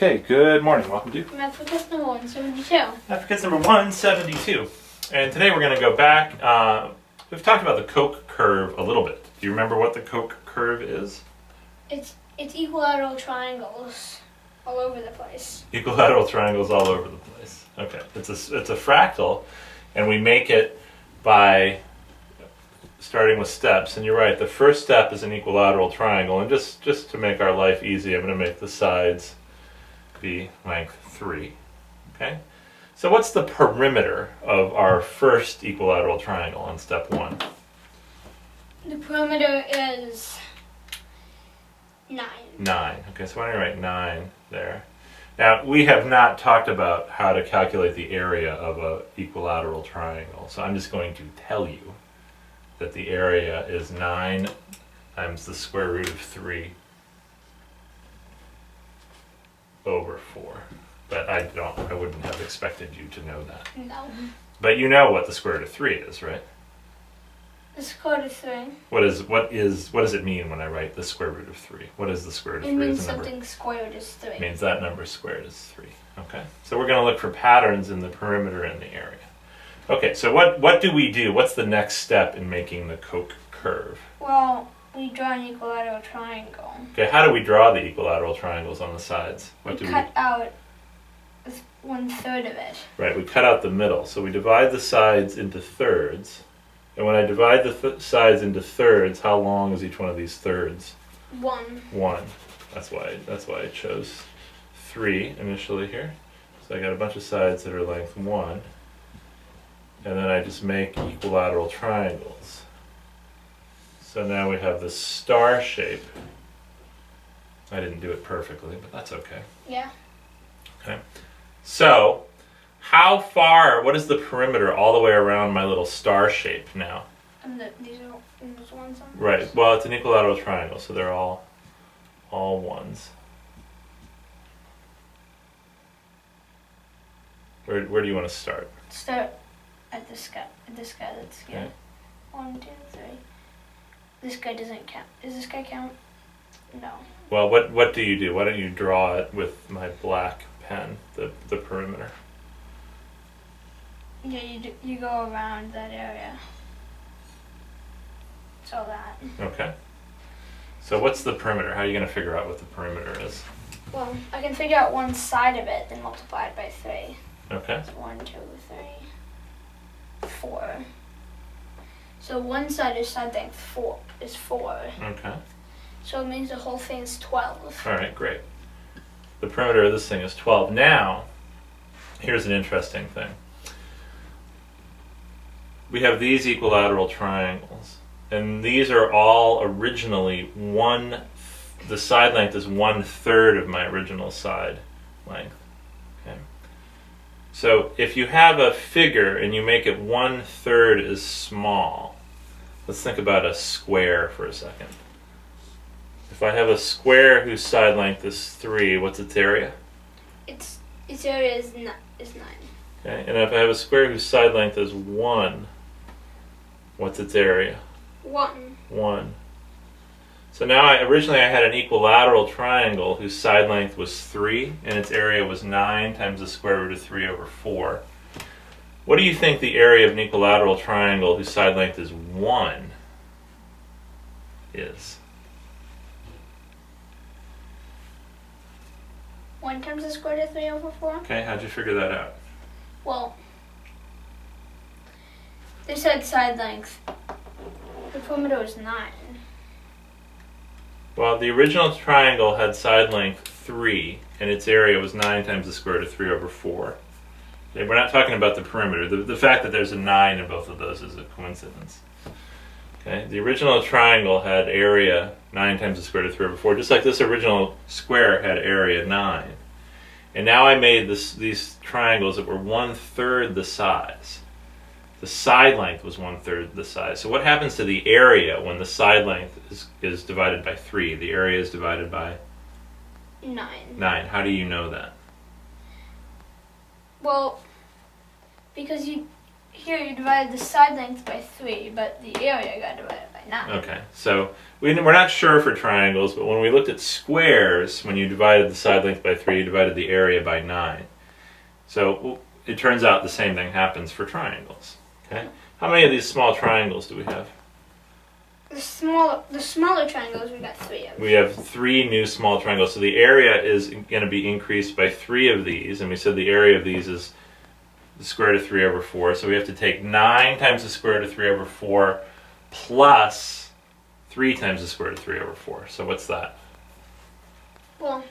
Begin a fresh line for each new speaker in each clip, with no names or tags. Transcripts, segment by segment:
Okay, good morning. Welcome to
MathForKids number 172.
MathForKids number 172. And today we're going to go back. We've talked about the Koch curve a little bit. Do you remember what the Koch curve is?
It's equilateral triangles all over the place.
Equilateral triangles all over the place. Okay, it's a fractal, and we make it by starting with steps. And you're right, the first step is an equilateral triangle. And just to make our life easy, I'm going to make the sides be length 3. Okay? So what's the perimeter of our first equilateral triangle on step 1?
The perimeter is 9.
9. Okay, so why don't you write 9 there? Now, we have not talked about how to calculate the area of an equilateral triangle, so I'm just going to tell you that the area is 9 times the square root of 3 over 4. But I wouldn't have expected you to know that.
No.
But you know what the square root of 3 is, right?
The square root of 3.
What does it mean when I write the square root of 3? What is the square root of 3?
It means
as a number?
something squared is 3.
It means that number squared is 3. Okay. So we're going to look for patterns in the perimeter and the area. Okay, so what do we do? What's the next step in making the Koch curve?
Well, we draw an equilateral triangle.
Okay, how do we draw the equilateral triangles on the sides?
We cut out 1/3 of it.
Right, we cut out the middle. So we divide the sides into thirds. And when I divide the sides into thirds, how long is each one of these thirds?
1.
1. That's why I chose 3 initially here. So I got a bunch of sides that are length 1. And then I just make equilateral triangles. So now we have this star shape. I didn't do it perfectly, but that's okay.
Yeah.
Okay. So, what is the perimeter all the way around my little star shape now?
And these ones on this?
Right. Well, it's an equilateral triangle, so they're all ones. Where do you want to start?
Start at this guy. That's here.
Okay.
1, 2, 3. This guy doesn't count. Does this guy count? No.
Well, what do you do? Why don't you draw it with my black pen, the perimeter?
Yeah, you go around that area. So that.
Okay. So what's the perimeter? How are you going to figure out what the perimeter is?
Well, I can figure out one side of it, then multiply it by 3.
Okay.
So 1, 2, 3, 4. So one side is side length 4.
Okay.
So it means the whole thing is 12.
All right, great. The perimeter of this thing is 12. Now, here's an interesting thing. We have these equilateral triangles, and these are all originally the side length is 1/3 of my original side length. Okay. So if you have a figure and you make it 1/3 as small, let's think about a square for a second. If I have a square whose side length is 3, what's its area?
Its area is 9.
Okay, and if I have a square whose side length is 1, what's its area?
1.
1. So now originally I had an equilateral triangle whose side length was 3, and its area was 9 times the square root of 3 over 4. What do you think the area of an equilateral triangle whose side length is 1 is?
1 times the square root of 3 over 4?
Okay, how'd you figure that out?
Well, they said side length. The perimeter was 9.
Well, the original triangle had side length 3, and its area was 9 times the square root of 3 over 4. Okay, we're not talking about the perimeter. The fact that there's a 9 in both of those is a coincidence. Okay, the original triangle had area 9 times the square root of 3 over 4, just like this original square had area 9. And now I made these triangles that were 1/3 the size. The side length was 1/3 the size. So what happens to the area when the side length is divided by 3? The area is divided by
9.
9. How do you know that?
Well, because you divided the side length by 3, but the area got divided by 9.
Okay, so we're not sure for triangles, but when we looked at squares, when you divided the side length by 3, you divided the area by 9. So it turns out the same thing happens for triangles. Okay, how many of these small triangles do we have?
The smaller triangles, we got 3 of.
We have 3 new small triangles, so the area is going to be increased by 3 of these, and we said the area of these is the square root of 3 over 4, so we have to take 9 times the square root of 3 over 4 plus 3 times the square root of 3 over 4. So what's that?
Well,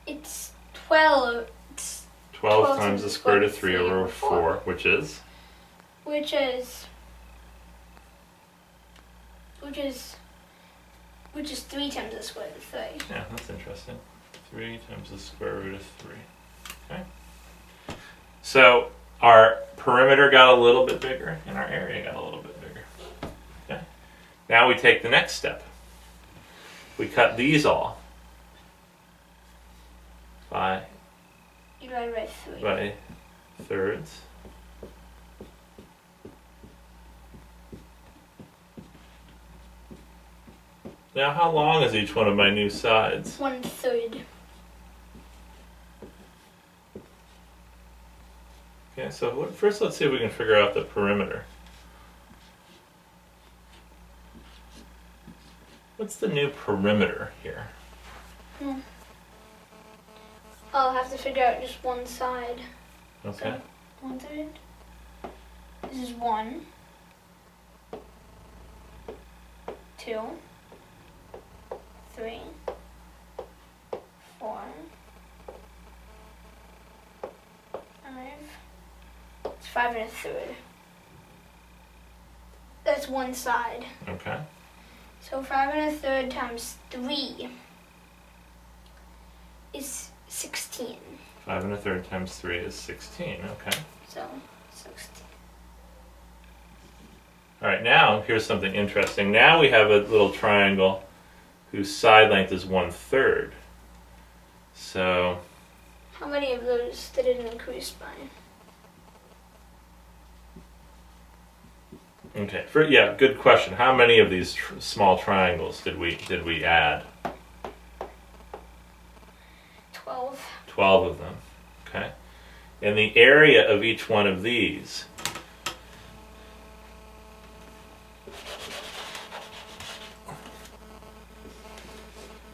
it's 12.
12 times the square root of 3 over 4, which is?
Which is 3 times the square root of 3.
Yeah, that's interesting. 3 times the square root of 3. Okay. So our perimeter got a little bit bigger and our area got a little bit bigger. Okay. Now we take the next step. We cut these all
Divided by 3.
by thirds. Now how long is each one of my new sides?
1/3.
Okay, so first let's see if we can figure out the perimeter. What's the new perimeter here?
I'll have to figure out just one side.
Okay.
So, 1/3. This is 1, 2, 3, 4, 5. It's 5 1/3. That's one side.
Okay.
So 5 1/3 times 3 is 16.
5 1/3 times 3 is 16. Okay.
So 16.
All right, now here's something interesting. Now we have a little triangle whose side length is 1/3. So
How many of those did it increase by?
okay, yeah, good question. How many of these small triangles did we add?
12.
12 of them. Okay, and the area of each one of these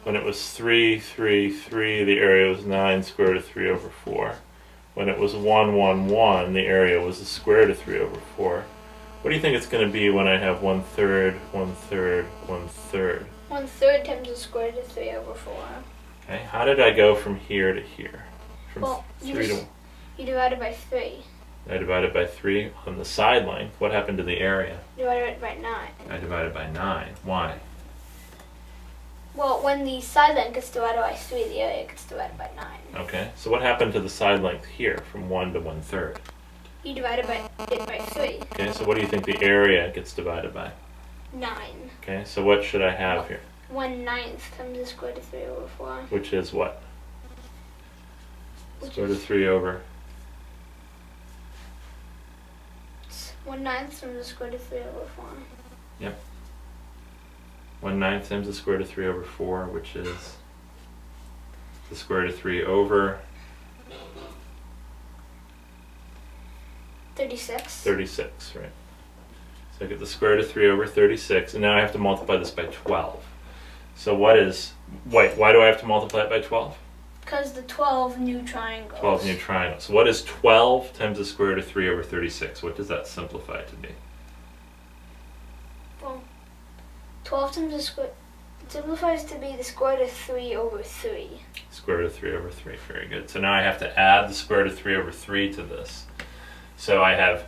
when it was 3, 3, 3, the area was 9 square root of 3 over 4. When it was 1, 1, 1, the area was the square root of 3 over 4. What do you think it's going to be when I have 1/3, 1/3, 1/3?
1/3 times the square root of 3 over 4.
Okay, how did I go from here to here? From
Well,
3 to
you divided by 3.
I divided by 3 on the side length. What happened to the area?
Divided it by 9.
I divided by 9. Why?
Well, when the side length gets divided by 3, the area gets divided by 9.
Okay, so what happened to the side length here from 1 to 1/3?
You divided it by 3.
Okay, so what do you think the area gets divided by?
9.
Okay, so what should I have here?
1/9 times the square root of 3 over 4.
Which is what?
Which
Square root
is
of 3 over?
1/9 times the square root of 3 over 4.
1/9 times the square root of 3 over 4, which is the square root of 3 over
36.
36, right? So I get the square root of 3 over 36, and now I have to multiply this by 12. So why do I have to multiply it by 12?
Because the 12 new triangles.
12 new triangles. So what is 12 times the square root of 3 over 36? What does that simplify to be?
Well, 12 times the square... It simplifies to be the square root of 3 over 3.
Square root of 3 over 3, very good. So now I have to add the square root of 3 over 3 to this. So I have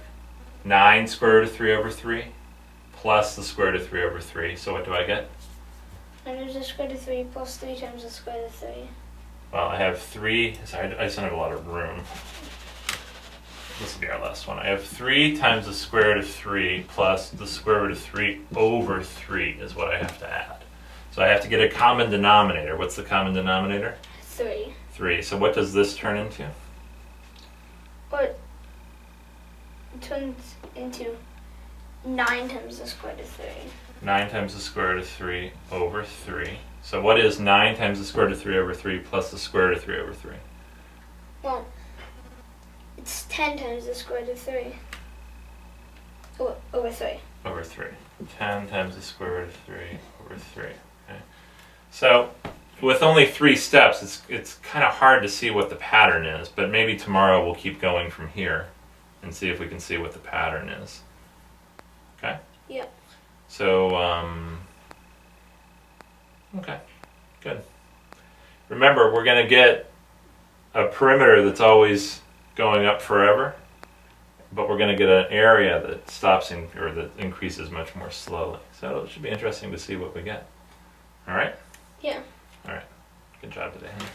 9 square root of 3 over 3 plus the square root of 3 over 3. So what do I get?
And there's the square root of 3 plus 3 times the square root of 3.
Well, I have 3, sorry, I just don't have a lot of room. This will be our last one. I have 3 times the square root of 3 plus the square root of 3 over 3 is what I have to add. So I have to get a common denominator. What's the common denominator?
3.
3. So what does this turn into?
Or it turns into 9 times the square root of 3.
9 times the square root of 3 over 3. So what is 9 times the square root of 3 over 3 plus the square root of 3 over 3?
Well, it's 10 times the square root of 3. Over 3.
Over 3. 10 times the square root of 3 over 3. Okay. So with only 3 steps, it's kind of hard to see what the pattern is, but maybe tomorrow we'll keep going from here and see if we can see what the pattern is. Okay?
Yep.
So, okay, good. Remember, we're going to get a perimeter that's always going up forever, but we're going to get an area that stops or that increases much more slowly. So it should be interesting to see what we get. All right?
Yeah.
All right. Good job today, Henry.